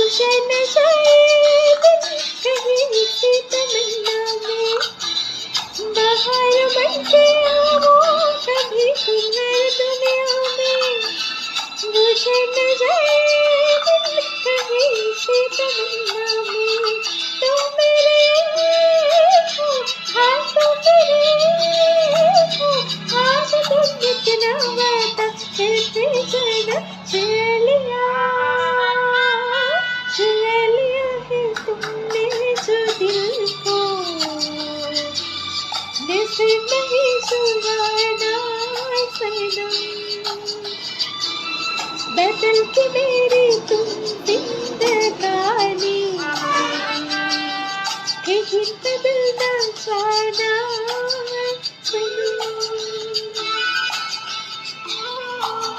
रोशन जाए दिन कहीं से तमन्ना में, बाहर बनके आओ कभी तुम्हारी दुनिया में, रोशन जाए दिन कहीं से तमन्ना में, तुम मेरे हो हाँ तुम मेरे हो, आज तुम इतना वादा करते जाना, चलिया है तुमने जो दिल को, नसीब नहीं सुहाना सनम, बदल के मेरी तुम जिंदगानी, कहीं बदल ना जाना।